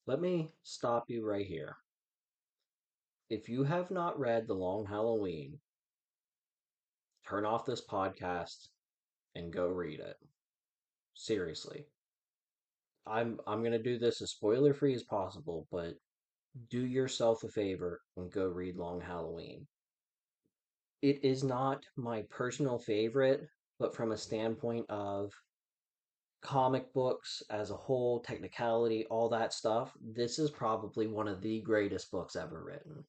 Let me stop you right here. If you have not read The Long Halloween, turn off this podcast and go read it. Seriously. I'm going to do this as spoiler free as possible, but do yourself a favor and go read Long Halloween. It is not my personal favorite, but from a standpoint of comic books as a whole, technicality, all that stuff, this is probably one of the greatest books ever written.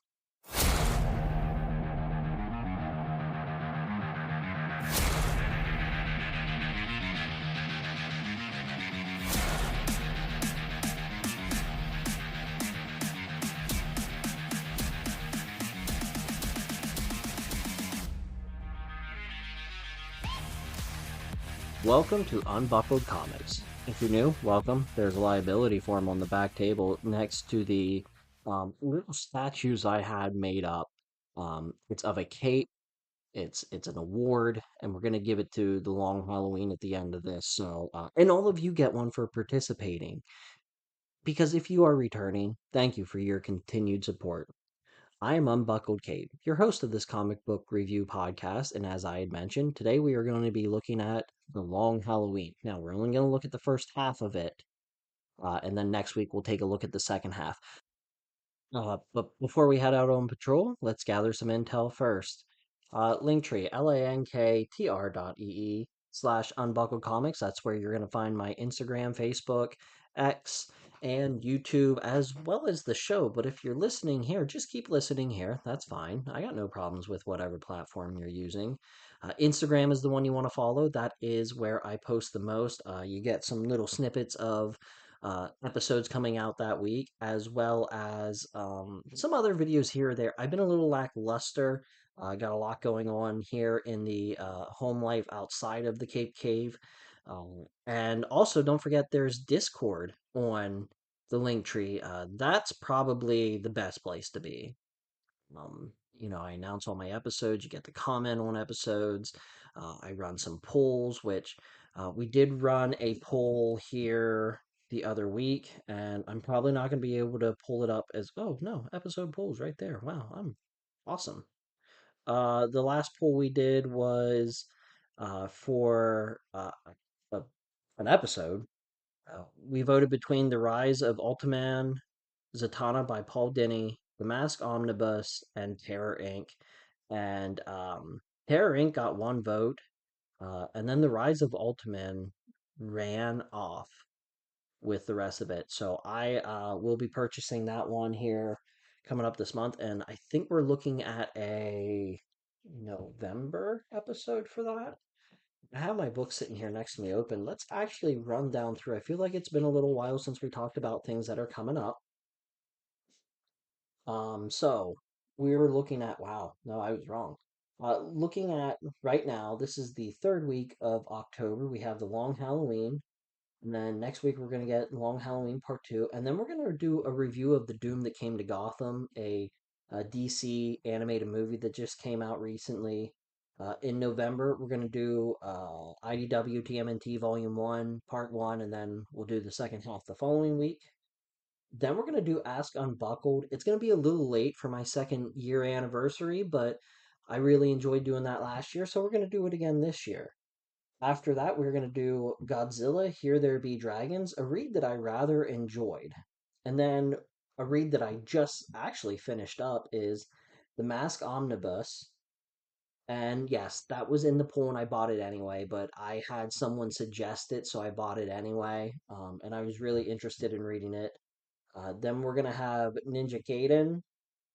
Welcome to Unbuckled Comics. If you're new, welcome. There's a liability form on the back table next to the little statues I had made up. It's of a cape. It's an award, and we're gonna give it to the Long Halloween at the end of this. So, and all of you get one for participating. Because if you are returning, thank you for your continued support. I am Unbuckled Kate, your host of this comic book review podcast, and as I had mentioned, today we are going to be looking at The Long Halloween. Now, we're only going to look at the first half of it, and then next week we'll take a look at the second half. But before we head out on patrol, let's gather some intel first. Linktree, linktr.ee/unbuckled comics. That's where you're going to find my Instagram, Facebook, X, and YouTube, as well as the show. But if you're listening here, just keep listening here. That's fine. I got no problems with whatever platform you're using. Instagram is the one you want to follow. That is where I post the most. You get some little snippets of episodes coming out that week, as well as some other videos here or there. I've been a little lackluster. I got a lot going on here in the home life outside of the Cape Cave. And also, don't forget there's Discord on the link tree. That's probably the best place to be. I announce all my episodes. You get to comment on episodes. I run some polls, which we did run a poll here the other week, and I'm probably not going to be able to pull it up as, oh, no, episode polls right there. Wow, I'm awesome. The last poll we did was for a, an episode. We voted between The Rise of Ultiman, Zatanna by Paul Dini, The Mask Omnibus, and Terror Inc. And Terror Inc. got one vote, and then The Rise of Ultiman ran off with the rest of it. So I will be purchasing that one here coming up this month, and I think we're looking at a November episode for that. I have my book sitting here next to me open. Let's actually run down through. I feel like it's been a little while since we talked about things that are coming up. So we were looking at, wow, no, I was wrong. Looking at right now, this is the third week of October. We have the Long Halloween, and then next week we're going to get Long Halloween Part 2, and then we're going to do a review of The Doom That Came to Gotham, a DC animated movie that just came out recently. In November, we're going to do IDW TMNT Volume 1, Part 1, and then we'll do the second half the following week. Then we're going to do Ask Unbuckled. It's going to be a little late for my second year anniversary, but I really enjoyed doing that last year, so we're going to do it again this year. After that, we're going to do Godzilla Here There Be Dragons, a read that I rather enjoyed. And then a read that I just actually finished up is The Mask Omnibus. And yes, that was in the pool and I bought it anyway, but I had someone suggest it, so I bought it anyway. And I was really interested in reading it. Then we're going to have Ninja Gaiden,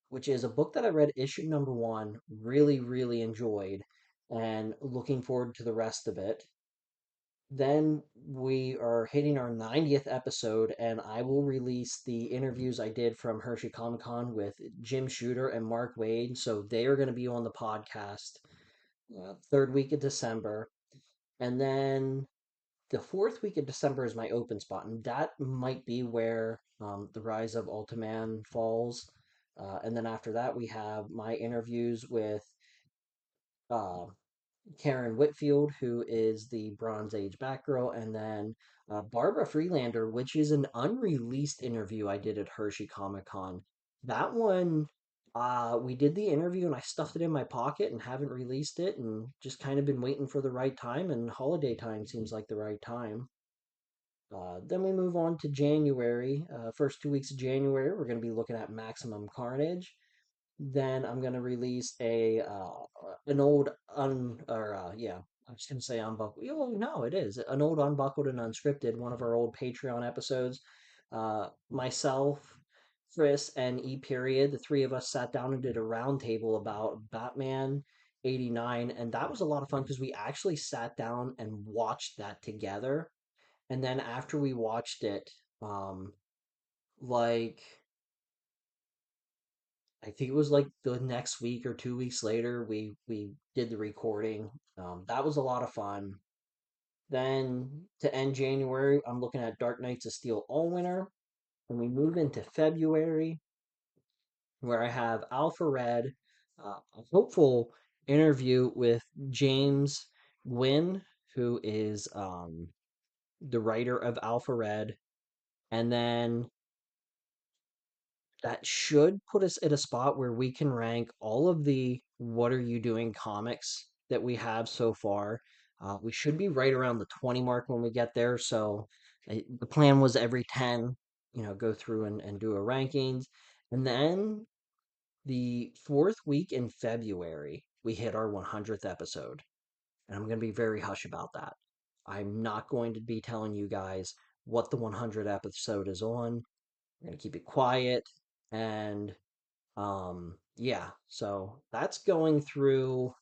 which is a book that I read issue number one, really, really enjoyed, and looking forward to the rest of it. Then we are hitting our 90th episode, and I will release the interviews I did from Hershey Comic Con with Jim Shooter and Mark Wade. So they are going to be on the podcast third week of December. And then the fourth week of December is my open spot, and that might be where the Rise of Ultiman falls. And then after that, we have my interviews with uh, Karen Whitfield, who is the Bronze Age Batgirl, and then Barbara Freelander, which is an unreleased interview I did at Hershey Comic Con. That one, we did the interview and I stuffed it in my pocket and haven't released it and just kind of been waiting for the right time, and holiday time seems like the right time. Then we move on to January. First 2 weeks of January, we're going to be looking at Maximum Carnage. Then I'm gonna release a an old un or yeah, I was gonna say unbuckled. Oh no, it is an old unbuckled and unscripted, one of our old Patreon episodes. Myself, Chris, and E period, the three of us sat down and did a roundtable about Batman 89, and that was a lot of fun because we actually sat down and watched that together. And then after we watched it, like I think it was like the next week or 2 weeks later, we did the recording. That was a lot of fun. Then to end January, I'm looking at Dark Knights of Steel All Winter. And we move into February, where I have Alpha Red, a hopeful interview with James Gwynn, who is the writer of Alpha Red. And then that should put us at a spot where we can rank all of the What Are You Doing comics that we have so far. We should be right around the 20 mark when we get there. So the plan was every 10, go through and do a rankings. And then the fourth week in February, we hit our 100th episode. And I'm going to be very hush about that. I'm not going to be telling you guys what the 100th episode is on. We're going to keep it quiet. And yeah, so that's going through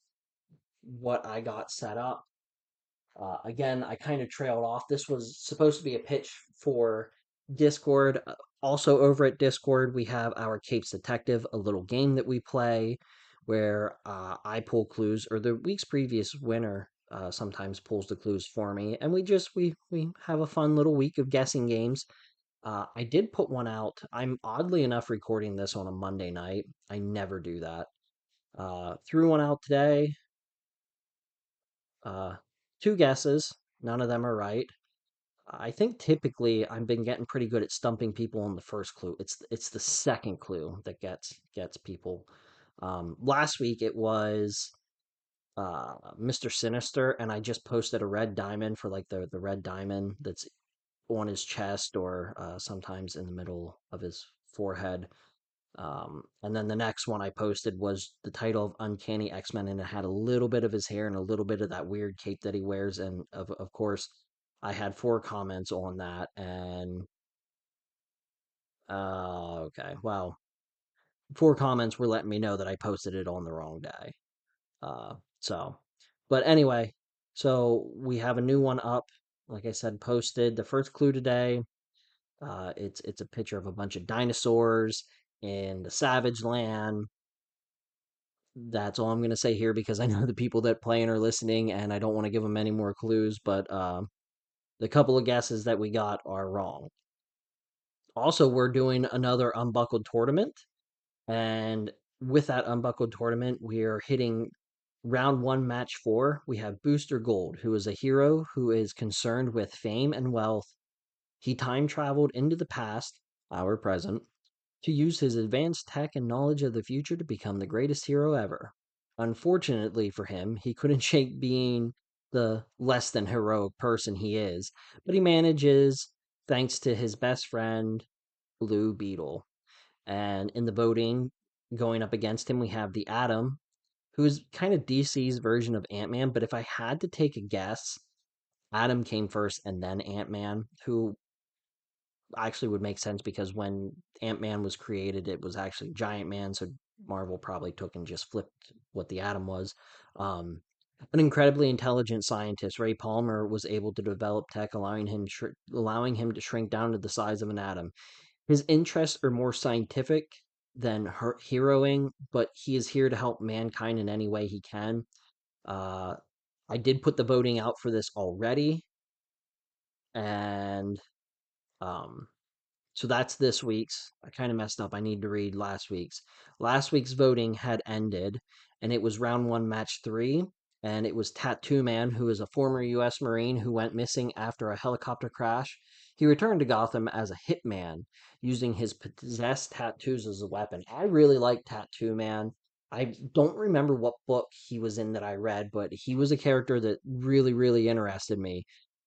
what I got set up. Again, I kind of trailed off. This was supposed to be a pitch for Discord. Also, over at Discord, we have our Capes Detective, a little game that we play where I pull clues, or the week's previous winner sometimes pulls the clues for me, and we have a fun little week of guessing games. I did put one out. I'm oddly enough recording this on a Monday night. I never do that. Threw one out today. Uh, Two guesses. None of them are right. I think typically I've been getting pretty good at stumping people on the first clue. It's the second clue that gets people. Last week it was Mr. Sinister, and I just posted a red diamond for like the red diamond that's on his chest or sometimes in the middle of his forehead. And then the next one I posted was the title of Uncanny X-Men, and it had a little bit of his hair and a little bit of that weird cape that he wears. And of course, I had four comments on that. And okay, well, four comments were letting me know that I posted it on the wrong day. So, but anyway, so we have a new one up. Like I said, posted the first clue today. It's a picture of a bunch of dinosaurs in the Savage Land. That's all I'm going to say here because I know the people that play and are listening, and I don't want to give them any more clues. But the couple of guesses that we got are wrong. Also, we're doing another Unbuckled tournament, and with that Unbuckled tournament, we are hitting round one, match four. We have Booster Gold, who is a hero who is concerned with fame and wealth. He time traveled into the past, our present, to use his advanced tech and knowledge of the future to become the greatest hero ever. Unfortunately for him, he couldn't shake being the less than heroic person he is, but he manages thanks to his best friend, Blue Beetle. And in the voting, going up against him, we have the Atom, who's kind of DC's version of Ant Man. But if I had to take a guess, Atom came first and then Ant Man, who actually would make sense because when Ant Man was created, it was actually Giant Man. So Marvel probably took and just flipped what the atom was. Um, an incredibly intelligent scientist, Ray Palmer, was able to develop tech, allowing him to shrink down to the size of an atom. His interests are more scientific than heroing, but he is here to help mankind in any way he can. Uh, I did put the voting out for this already, and um, so that's this week's. I kind of messed up. I need to read last week's. Last week's voting had ended, and it was round one, match three. and it was Tattoo Man, who is a former U.S. Marine who went missing after a helicopter crash. He returned to Gotham as a hitman, using his possessed tattoos as a weapon. I really like Tattoo Man. I don't remember what book he was in that I read, but he was a character that really, really interested me.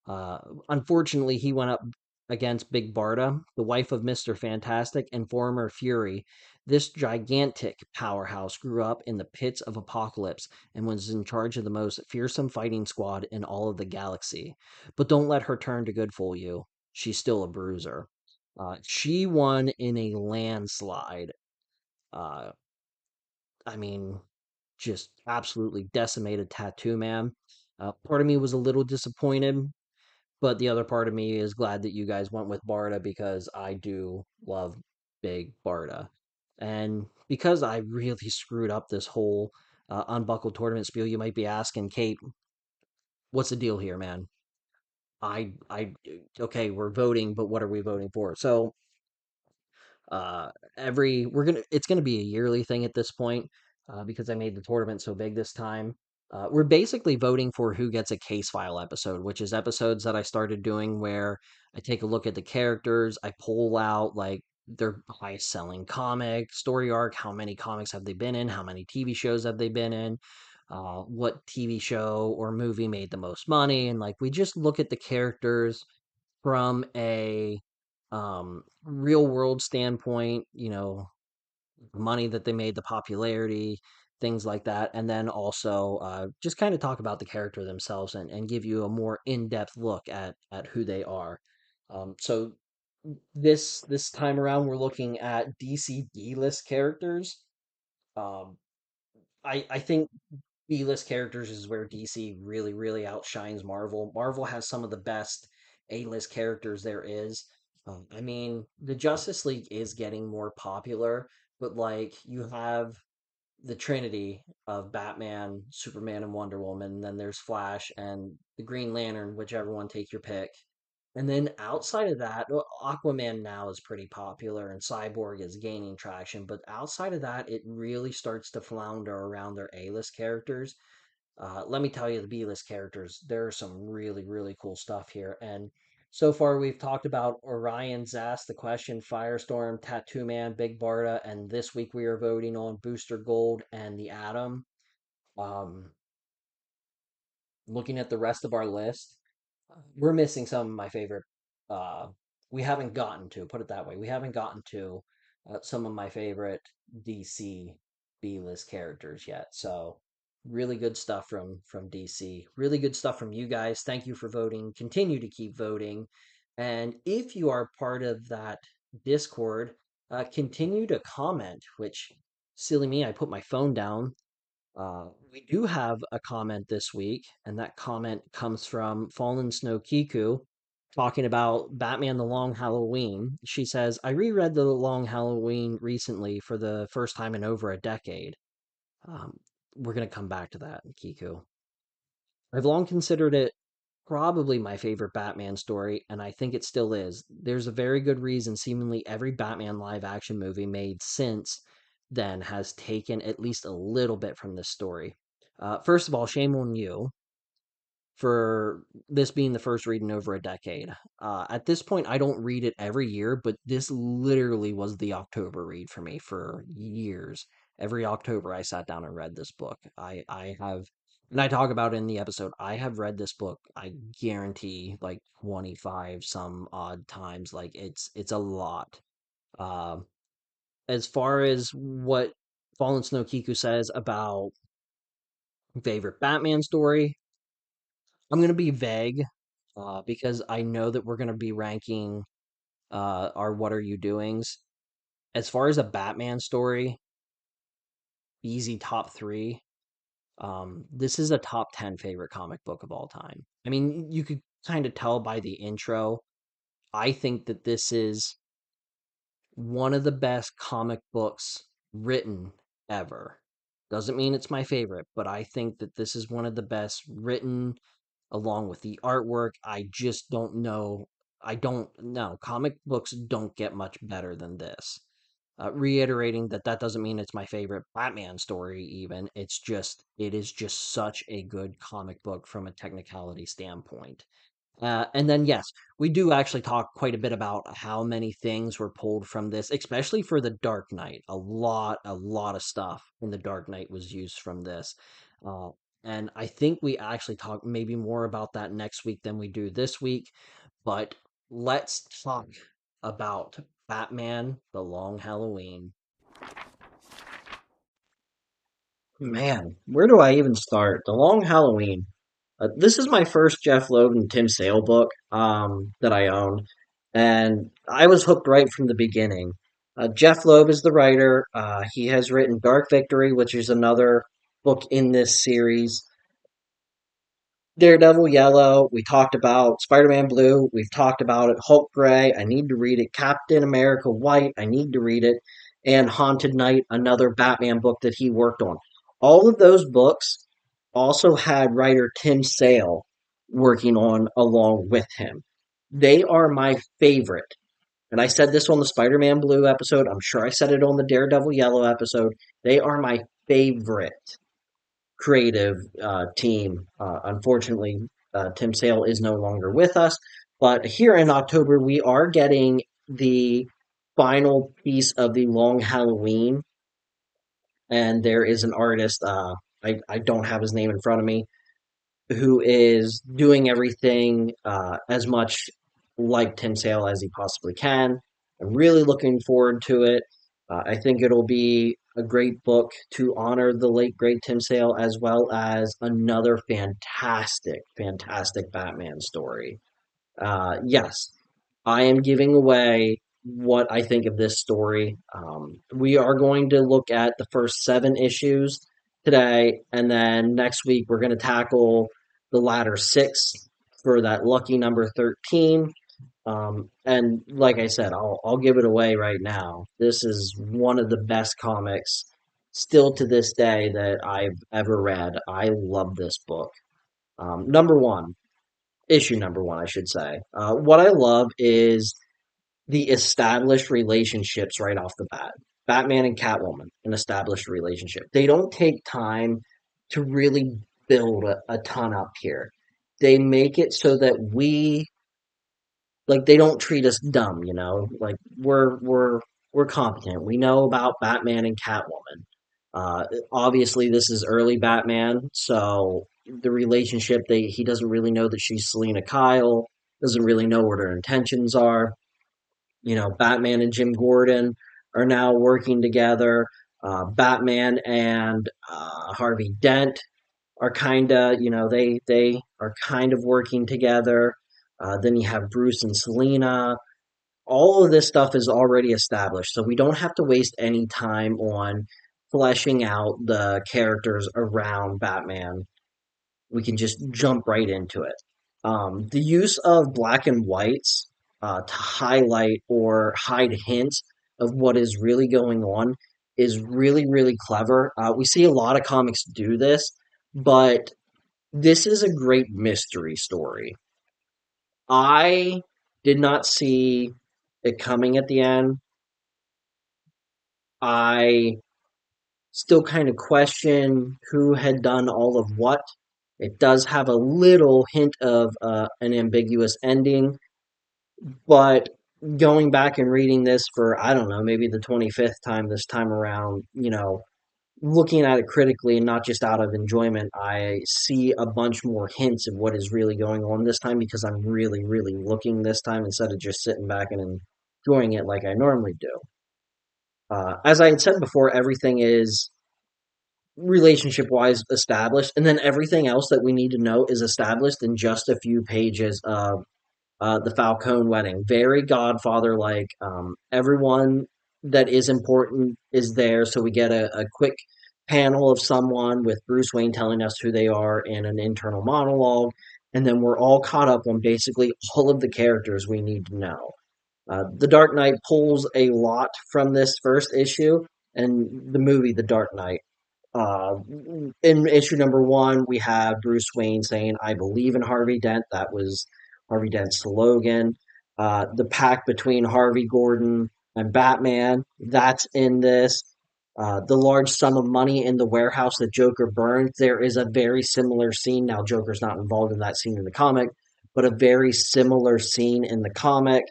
Uh, Unfortunately, he went up against Big Barda, the wife of Mr. Fantastic and former Fury. This gigantic powerhouse grew up in the pits of Apocalypse and was in charge of the most fearsome fighting squad in all of the galaxy. But don't let her turn to good fool you. She's still a bruiser. She won in a landslide. Uh, I mean, just absolutely decimated Tattoo Man. Part of me was a little disappointed, but the other part of me is glad that you guys went with Barda because I do love Big Barda. And because I really screwed up this whole unbuckled tournament spiel, you might be asking, Kate, what's the deal here, man? Okay, we're voting, but what are we voting for? So uh, it's gonna be a yearly thing at this point because I made the tournament so big this time. We're basically voting for who gets a case file episode, which is episodes that I started doing where I take a look at the characters, I pull out like their highest selling comic, story arc, how many comics have they been in, how many TV shows have they been in, what TV show or movie made the most money, and like we just look at the characters from a real world standpoint, the money that they made, the popularity, things like that, and then also just kind of talk about the character themselves and give you a more in-depth look at who they are. So this time around, we're looking at DC D-list characters. Um, I think B-list characters is where DC really, really outshines Marvel. Marvel has some of the best A-list characters there is. I mean, the Justice League is getting more popular, but like you have the Trinity of Batman, Superman, and Wonder Woman, and then there's Flash and the Green Lantern, whichever one, take your pick. And then outside of that, well, Aquaman now is pretty popular and Cyborg is gaining traction, but outside of that, it really starts to flounder around their A-list characters. Let me tell you, the B-list characters, there's some really, really cool stuff here. And so far, we've talked about Orion, Zast, The Question, Firestorm, Tattoo Man, Big Barda, and this week we are voting on Booster Gold and the Atom. Um, Looking at the rest of our list, we're missing some of my favorite. Uh, we haven't gotten to, put it that way, we haven't gotten to some of my favorite DC B-list characters yet. So really good stuff from DC. Really good stuff from you guys. Thank you for voting. Continue to keep voting. And if you are part of that Discord, continue to comment. Which silly me, I put my phone down. We do have a comment this week, and that comment comes from Fallen Snow Kiku talking about Batman the Long Halloween. She says, I reread The Long Halloween recently for the first time in over a decade. Um, we're going to come back to that, Kiku. I've long considered it probably my favorite Batman story, and I think it still is. There's a very good reason seemingly every Batman live action movie made since then has taken at least a little bit from this story. First of all, shame on you for this being the first read in over a decade. At this point, I don't read it every year, but this literally was the October read for me for years. Every October, I sat down and read this book. I have, and I talk about it in the episode. I have read this book. I guarantee like 25 some odd times. Like it's a lot. Um, as far as what Fallen Snow Kiku says about favorite Batman story, I'm gonna be vague because I know that we're going to be ranking our What Are You Doings. As far as a Batman story, easy top three. This is a top 10 favorite comic book of all time. I mean, you could kind of tell by the intro. I think that this is one of the best comic books written ever. Doesn't mean it's my favorite, but I think that this is one of the best written along with the artwork. I just don't know. I don't know. Comic books don't get much better than this. reiterating that that doesn't mean it's my favorite Batman story. Even it is just such a good comic book from a technicality standpoint. And then, yes, we do actually talk quite a bit about how many things were pulled from this, especially for the Dark Knight. A lot of stuff in the Dark Knight was used from this. Uh, and I think we actually talk maybe more about that next week than we do this week. But let's talk about Batman: The Long Halloween. Man, where do I even start? The Long Halloween. This is my first Jeff Loeb and Tim Sale book that I own, and I was hooked right from the beginning. Jeff Loeb is the writer. He has written Dark Victory, which is another book in this series. Daredevil Yellow, we talked about Spider-Man Blue, we've talked about it. Hulk Gray, I need to read it. Captain America White, I need to read it. And Haunted Night, another Batman book that he worked on. All of those books also had writer Tim Sale working on along with him. They are my favorite. And I said this on the Spider-Man Blue episode. I'm sure I said it on the Daredevil Yellow episode. They are my favorite creative team. Unfortunately, Tim Sale is no longer with us. But here in October, we are getting the final piece of the Long Halloween. And there is an artist, I don't have his name in front of me, who is doing everything as much like Tim Sale as he possibly can. I'm really looking forward to it. I think it'll be a great book to honor the late great Tim Sale, as well as another fantastic, fantastic Batman story. Yes, I am giving away what I think of this story. We are going to look at the first 7 issues today, and then next week we're going to tackle the latter 6 for that lucky number 13. And like I said, I'll give it away right now. This is one of the best comics still to this day that I've ever read. I love this book. Number one, issue number one, I should say. What I love is the established relationships right off the bat. Batman and Catwoman, an established relationship. They don't take time to really build a ton up here. They make it so that we like they don't treat us dumb, you know? Like we're competent. We know about Batman and Catwoman. Obviously this is early Batman, so the relationship he doesn't really know that she's Selena Kyle, doesn't really know what her intentions are. You know, Batman and Jim Gordon are now working together. Batman and Harvey Dent are kind of, they are kind of working together. Then you have Bruce and Selena. All of this stuff is already established, so we don't have to waste any time on fleshing out the characters around Batman. We can just jump right into it. The use of black and whites to highlight or hide hints of what is really going on is really, really clever. We see a lot of comics do this, but this is a great mystery story. I did not see it coming at the end. I still kind of question who had done all of what. It does have a little hint of an ambiguous ending, but going back and reading this for, I don't know, maybe the 25th time this time around, looking at it critically and not just out of enjoyment, I see a bunch more hints of what is really going on this time because I'm really, really looking this time instead of just sitting back and enjoying it like I normally do. As I had said before, everything is relationship wise established, and then everything else that we need to know is established in just a few pages of the Falcone wedding. Very Godfather like. Everyone that is important is there, so we get a quick panel of someone with Bruce Wayne telling us who they are in an internal monologue, and then we're all caught up on basically all of the characters we need to know. The Dark Knight pulls a lot from this first issue, and the movie The Dark Knight. In issue number one, we have Bruce Wayne saying, I believe in Harvey Dent. That was Harvey Dent's slogan. The pact between Harvey Gordon, and Batman. That's in this. The large sum of money in the warehouse that Joker burns. There is a very similar scene. Now, Joker's not involved in that scene in the comic, but a very similar scene in the comic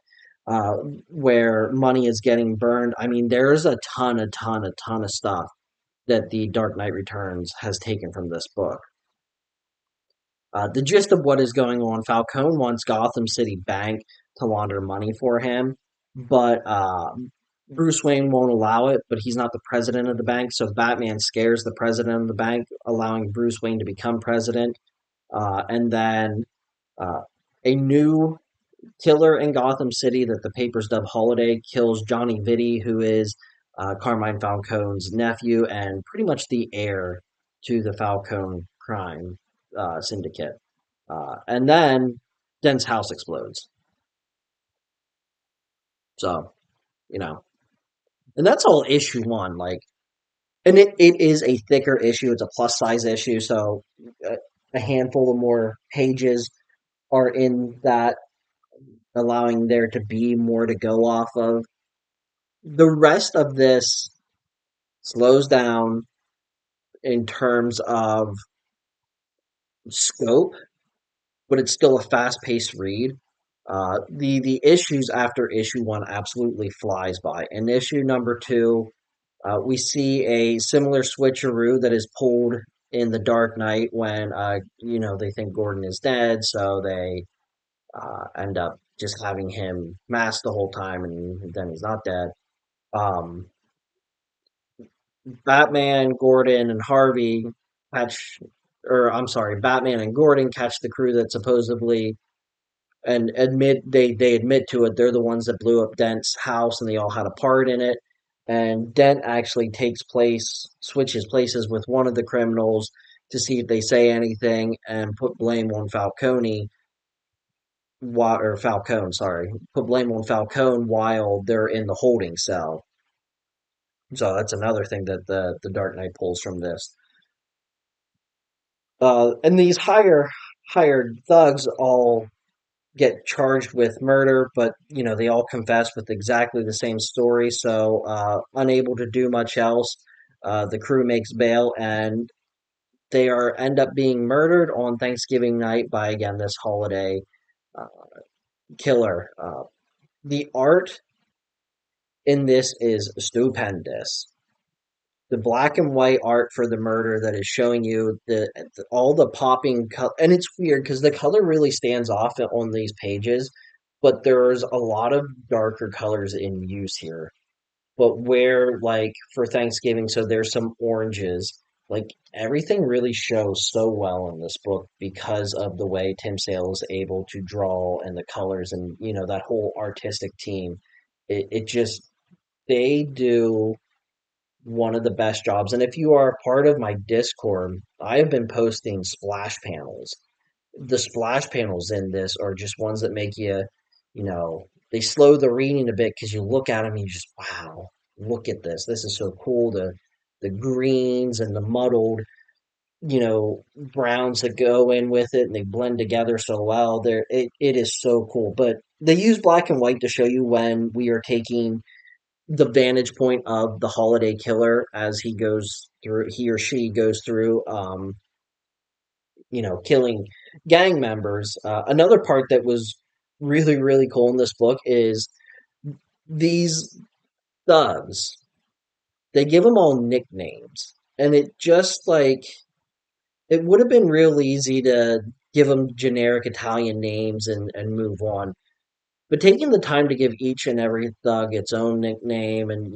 uh, where money is getting burned. I mean, there's a ton of stuff that the Dark Knight Returns has taken from this book. The gist of what is going on: Falcone wants Gotham City Bank to launder money for him, but Bruce Wayne won't allow it, but he's not the president of the bank, so Batman scares the president of the bank, allowing Bruce Wayne to become president. And then uh, a new killer in Gotham City that the papers dub Holiday kills Johnny Vitti, who is Carmine Falcone's nephew and pretty much the heir to the Falcone crime syndicate. And then Dent's house explodes. So, you know, and that's all issue one. Like, and it is a thicker issue. It's a plus size issue. So a handful of more pages are in that, allowing there to be more to go off of. The rest of this slows down in terms of scope, but it's still a fast paced read. The issues after issue one absolutely flies by. In issue number two, we see a similar switcheroo that is pulled in the Dark Knight when they think Gordon is dead, so they end up just having him masked the whole time, and then he's not dead. Um, Batman, Gordon, and Harvey catch, or I'm sorry, Batman and Gordon catch the crew that supposedly and they admit to it. They're the ones that blew up Dent's house, and they all had a part in it. And Dent actually switches places with one of the criminals to see if they say anything and put blame on Falcone. Or Falcone, sorry, put blame on Falcone while they're in the holding cell. So that's another thing that the Dark Knight pulls from this. And these hired thugs all get charged with murder, but they all confess with exactly the same story. So unable to do much else, the crew makes bail, and they are end up being murdered on Thanksgiving night by again this holiday uh, killer. The art in this is stupendous. The black and white art for the murder that is showing you all the popping color, and it's weird because the color really stands off on these pages, but there's a lot of darker colors in use here. But where, like, for Thanksgiving, so there's some oranges. Like, everything really shows so well in this book because of the way Tim Sale is able to draw and the colors, and that whole artistic team. It just, they do one of the best jobs. And if you are a part of my Discord, I have been posting splash panels. The splash panels in this are just ones that make they slow the reading a bit because you look at them and you just, wow, look at this. This is so cool. The greens and the muddled, browns that go in with it, and they blend together so well. It is so cool. But they use black and white to show you when we are taking the vantage point of the holiday killer as he or she goes through killing gang members. Another part that was really really cool in this book is these thugs, they give them all nicknames, and it just like, it would have been real easy to give them generic Italian names and move on. But taking the time to give each and every thug its own nickname, and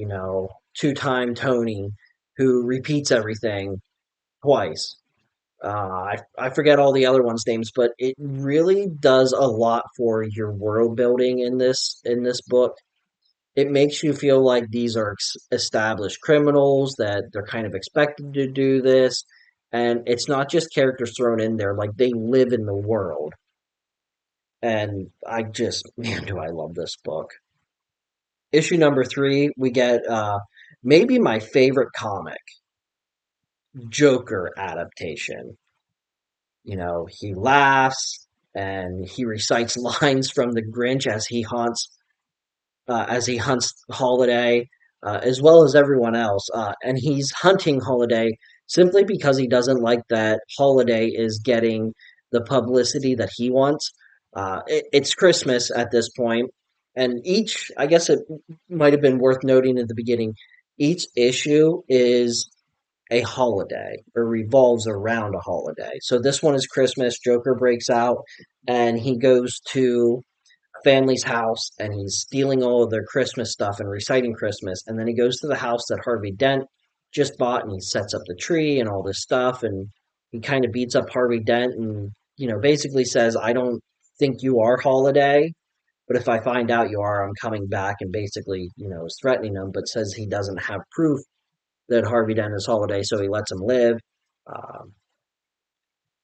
two-time Tony, who repeats everything twice. I forget all the other ones' names, but it really does a lot for your world building in this book. It makes you feel like these are established criminals, that they're kind of expected to do this, and it's not just characters thrown in there; like, they live in the world. And I just, man, do I love this book. Issue number three, we get maybe my favorite comic, Joker adaptation. He laughs and he recites lines from The Grinch as he haunts as he hunts Holiday, as well as everyone else. And he's hunting Holiday simply because he doesn't like that Holiday is getting the publicity that he wants. It's Christmas at this point, and I guess it might have been worth noting at the beginning, each issue is a holiday or revolves around a holiday. So this one is Christmas. Joker breaks out and he goes to family's house and he's stealing all of their Christmas stuff and reciting Christmas. And then he goes to the house that Harvey Dent just bought and he sets up the tree and all this stuff. And he kind of beats up Harvey Dent and, basically says, I don't think you are Holiday, but if I find out you are, I'm coming back. And basically, is threatening him, but says he doesn't have proof that Harvey Dent is Holiday, so he lets him live. Um,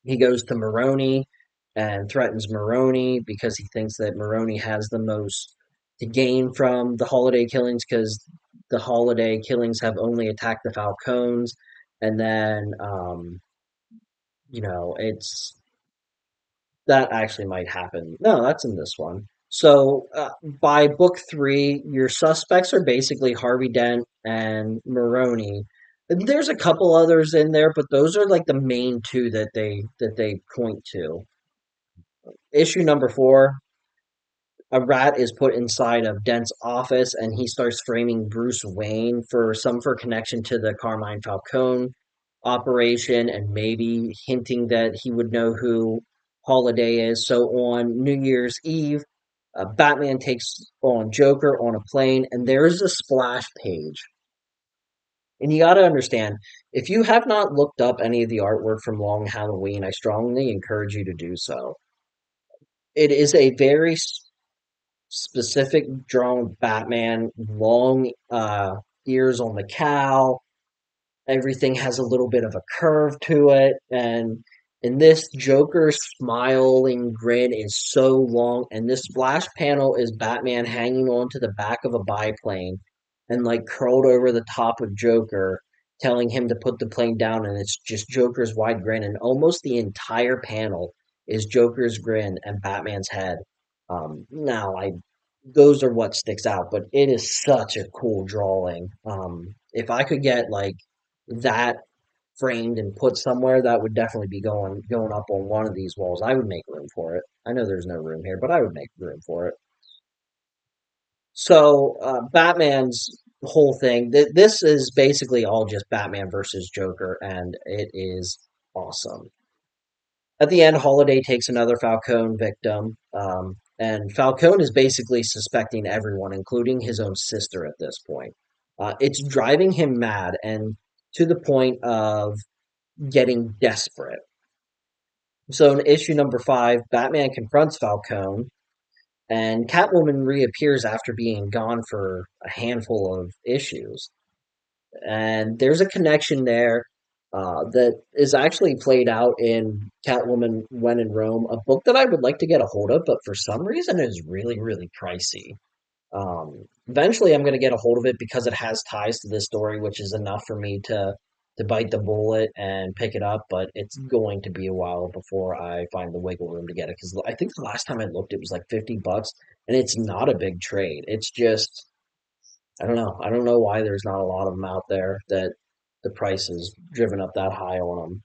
he goes to Maroney and threatens Maroney because he thinks that Maroney has the most to gain from the holiday killings because the holiday killings have only attacked the Falcons. And then, it's that actually might happen. No, that's in this one. So by book three, your suspects are basically Harvey Dent and Maroney. And there's a couple others in there, but those are like the main two that they point to. Issue number four, a rat is put inside of Dent's office, and he starts framing Bruce Wayne for connection to the Carmine Falcone operation, and maybe hinting that he would know who Holiday is. So on New Year's Eve, Batman takes on Joker on a plane, and there is a splash page. And you got to understand, if you have not looked up any of the artwork from Long Halloween, I strongly encourage you to do so. It is a very specific drawn Batman, long ears on the cow. Everything has a little bit of a curve to it, and in this, Joker's smiling grin is so long, and this splash panel is Batman hanging onto the back of a biplane and like curled over the top of Joker, telling him to put the plane down, and it's just Joker's wide grin, and almost the entire panel is Joker's grin and Batman's head. Now I those are what sticks out, but it is such a cool drawing. If I could get like that framed and put somewhere, that would definitely be going up on one of these walls. I would make room for it. I know there's no room here, but I would make room for it. So Batman's whole thing. This is basically all just Batman versus Joker, and it is awesome. At the end, Holiday takes another Falcone victim, and Falcone is basically suspecting everyone, including his own sister at this point. It's driving him mad, and to the point of getting desperate. So in issue number five, Batman confronts Falcone, and Catwoman reappears after being gone for a handful of issues. And there's a connection there that is actually played out in Catwoman When in Rome, a book that I would like to get a hold of, but for some reason is really, really pricey. Eventually, I'm going to get a hold of it because it has ties to this story, which is enough for me to bite the bullet and pick it up. But it's going to be a while before I find the wiggle room to get it because I think the last time I looked, it was like $50, and it's not a big trade. It's just I don't know. I don't know why there's not a lot of them out there that the price is driven up that high on them.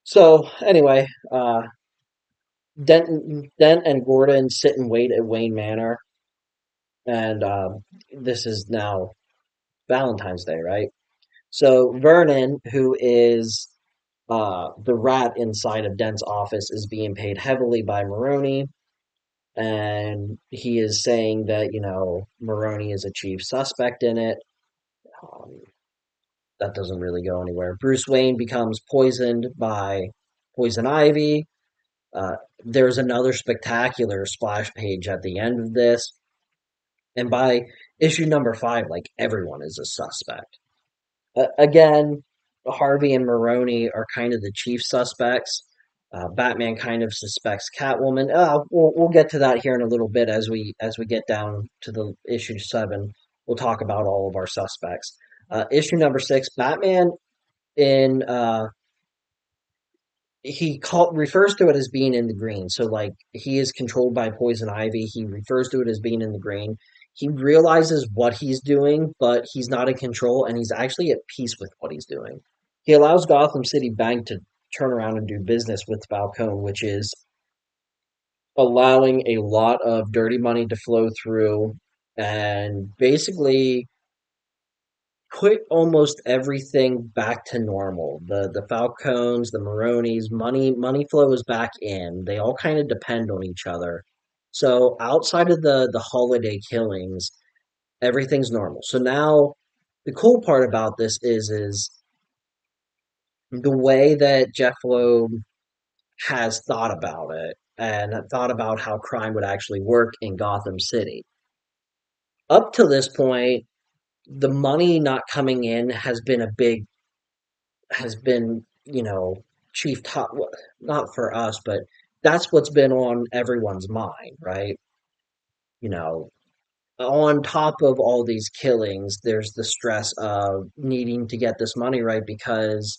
So anyway, Dent and Gordon sit and wait at Wayne Manor, and this is now Valentine's Day, right? So Vernon, who is the rat inside of Dent's office, is being paid heavily by Maroney, and he is saying that Maroney is a chief suspect in it. Um, that doesn't really go anywhere. Bruce Wayne becomes poisoned by poison ivy. There's another spectacular splash page at the end of this, and by issue number five, like everyone is a suspect. Again, Harvey and Maroney are kind of the chief suspects. Batman kind of suspects Catwoman. We'll get to that here in a little bit as we get down to the issue seven. We'll talk about all of our suspects. Issue number six, Batman in refers to it as being in the green. So like he is controlled by poison ivy. He refers to it as being in the green. He realizes what he's doing, but he's not in control, and he's actually at peace with what he's doing. He allows Gotham City Bank to turn around and do business with Falcone, which is allowing a lot of dirty money to flow through and basically put almost everything back to normal. The Falcones, the Maronis, money flows back in. They all kind of depend on each other. So outside of the holiday killings, everything's normal. So now the cool part about this is the way that Jeff Loeb has thought about it and thought about how crime would actually work in Gotham City. Up to this point, the money not coming in has been, chief top, not for us, but that's what's been on everyone's mind, right? You know, on top of all these killings, there's the stress of needing to get this money right because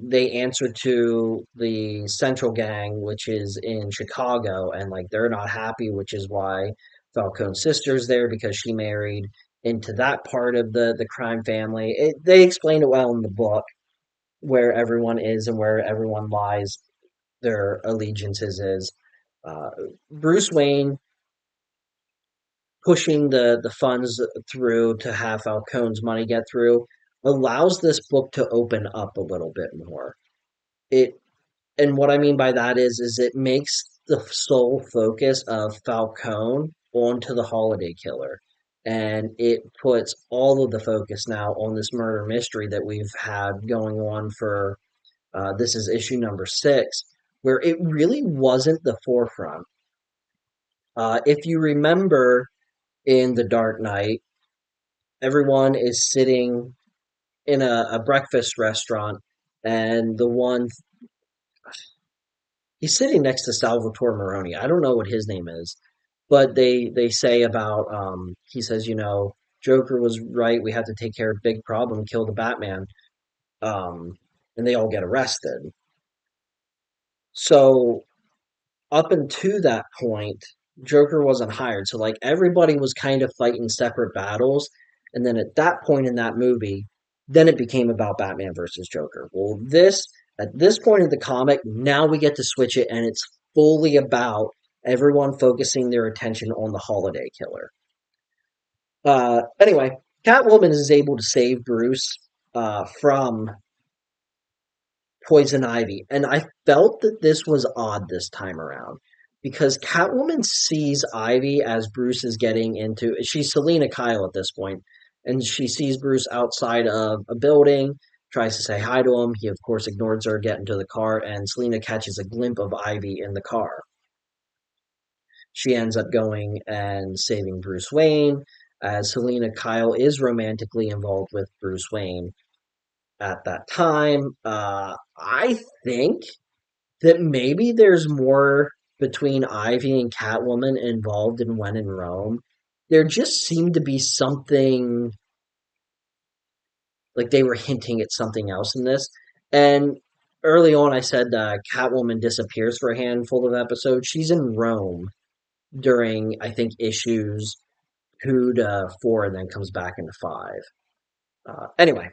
they answer to the Central Gang, which is in Chicago, and like they're not happy, which is why Falcone's sister's there because she married into that part of the crime family. They explain it well in the book where everyone is and where everyone lies their allegiances is. Uh, Bruce Wayne pushing the funds through to have Falcone's money get through allows this book to open up a little bit more. It and what I mean by that is it makes the sole focus of Falcone onto the holiday killer. And it puts all of the focus now on this murder mystery that we've had going on for this is issue number 6, where it really wasn't the forefront. If you remember in The Dark Knight, everyone is sitting in a breakfast restaurant, and the one he's sitting next to Salvatore Maroni. I don't know what his name is, but they say about he says, Joker was right. We have to take care of big problem, kill the Batman, um, and they all get arrested. So up until that point, Joker wasn't hired. So like everybody was kind of fighting separate battles. And then at that point in that movie, then it became about Batman versus Joker. Well, this at this point in the comic, now we get to switch it and it's fully about everyone focusing their attention on the holiday killer. Anyway, Catwoman is able to save Bruce from Poison Ivy. And I felt that this was odd this time around because Catwoman sees Ivy as Bruce is getting into. She's Selena Kyle at this point, and she sees Bruce outside of a building, tries to say hi to him. He, of course, ignores her, get into the car, and Selena catches a glimpse of Ivy in the car. She ends up going and saving Bruce Wayne, as Selena Kyle is romantically involved with Bruce Wayne at that time. I think that maybe there's more between Ivy and Catwoman involved in When in Rome. There just seemed to be something like they were hinting at something else in this. And early on, I said Catwoman disappears for a handful of episodes. She's in Rome during, I think, issues 2 to 4, and then comes back into 5. Anyway,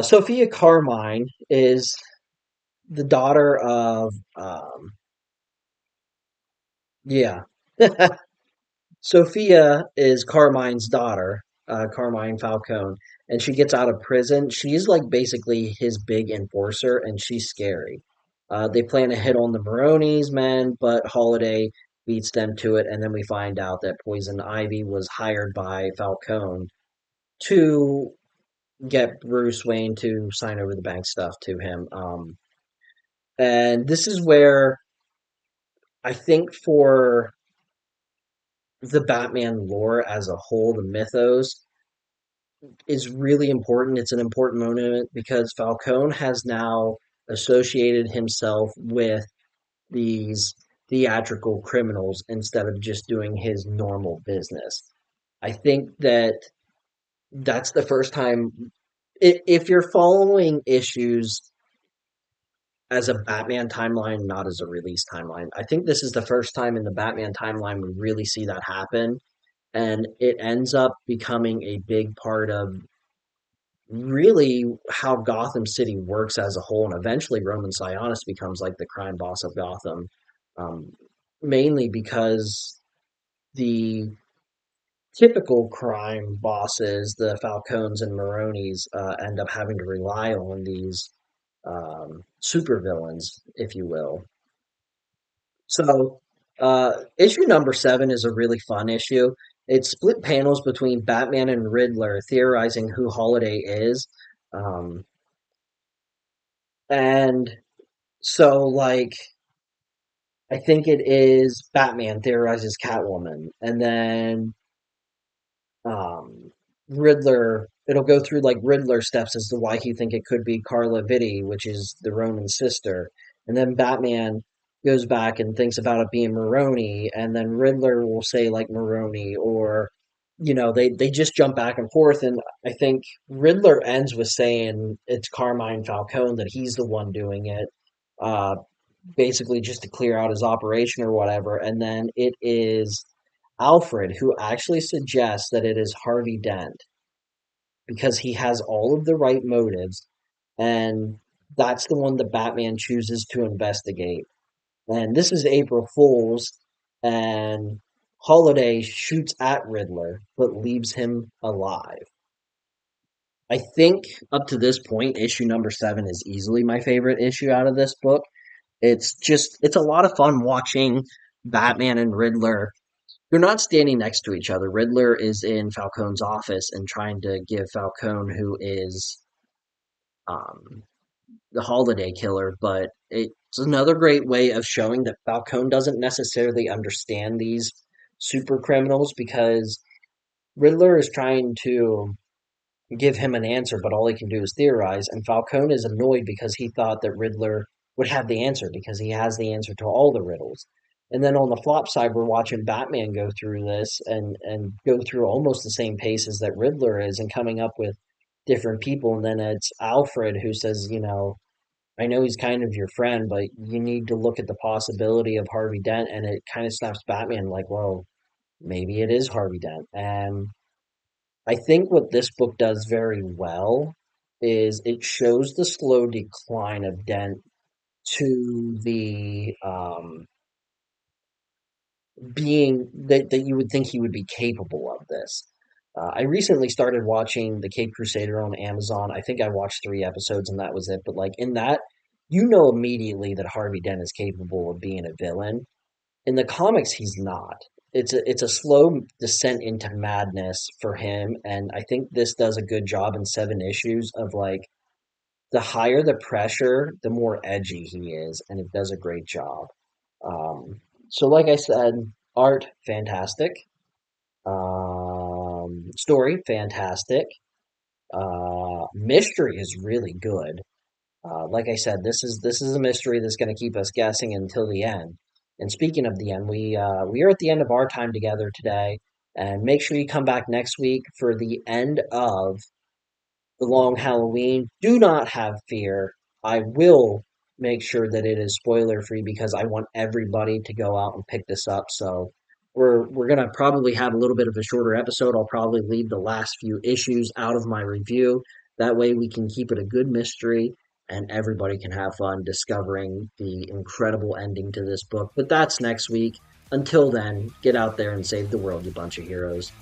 Sophia Carmine is the daughter of, yeah. Sophia is Carmine's daughter, Carmine Falcone, and she gets out of prison. She's like basically his big enforcer, and she's scary. They plan a hit on the Maronis men, but Holiday beats them to it, and then we find out that Poison Ivy was hired by Falcone to get Bruce Wayne to sign over the bank stuff to him. And this is where I think for the Batman lore as a whole, the mythos, is really important. It's an important moment because Falcone has now associated himself with these theatrical criminals instead of just doing his normal business. I think that's the first time. If you're following issues as a Batman timeline, not as a release timeline. I think this is the first time in the Batman timeline we really see that happen, and it ends up becoming a big part of really how Gotham City works as a whole, and eventually Roman Sionis becomes like the crime boss of Gotham, um, mainly because the typical crime bosses, the Falcones and Maronis, end up having to rely on these supervillains, if you will. So, issue number 7 is a really fun issue. It split panels between Batman and Riddler theorizing who Holiday is. Um, and so, like, I think it is Batman theorizes Catwoman, and then um, Riddler. It'll go through like Riddler steps as to why he think it could be Carla Vitti, which is the Roman sister, and then Batman goes back and thinks about it being Maroni, and then Riddler will say like Maroni, or they just jump back and forth, and I think Riddler ends with saying it's Carmine Falcone that he's the one doing it. Uh, Basically just to clear out his operation or whatever. And then it is Alfred who actually suggests that it is Harvey Dent because he has all of the right motives, and that's the one that Batman chooses to investigate. And this is April Fool's, and Holiday shoots at Riddler but leaves him alive. I think up to this point, issue number 7 is easily my favorite issue out of this book. It's a lot of fun watching Batman and Riddler. They're not standing next to each other. Riddler is in Falcone's office and trying to give Falcone, who is um, the holiday killer, but it's another great way of showing that Falcone doesn't necessarily understand these super criminals because Riddler is trying to give him an answer, but all he can do is theorize. And Falcone is annoyed because he thought that Riddler would have the answer because he has the answer to all the riddles. And then on the flop side, we're watching Batman go through this and go through almost the same paces that Riddler is and coming up with different people. And then it's Alfred who says, I know he's kind of your friend, but you need to look at the possibility of Harvey Dent. And it kind of snaps Batman like, well, maybe it is Harvey Dent. And I think what this book does very well is it shows the slow decline of Dent to the being that you would think he would be capable of this. I recently started watching The Cape Crusader on Amazon. I think I watched 3 episodes and that was it. But like in that, you know immediately that Harvey Dent is capable of being a villain. In the comics, he's not. It's a slow descent into madness for him, and I think this does a good job in 7 issues of like the higher the pressure, the more edgy he is, and it does a great job. Um, so, like I said, art fantastic, story fantastic, mystery is really good. Like I said, this is a mystery that's going to keep us guessing until the end. And speaking of the end, we are at the end of our time together today. And make sure you come back next week for the end of the long Halloween. Do not have fear. I will make sure that it is spoiler free because I want everybody to go out and pick this up. So we're gonna probably have a little bit of a shorter episode. I'll probably leave the last few issues out of my review. That way we can keep it a good mystery and everybody can have fun discovering the incredible ending to this book. But that's next week. Until then, get out there and save the world, you bunch of heroes.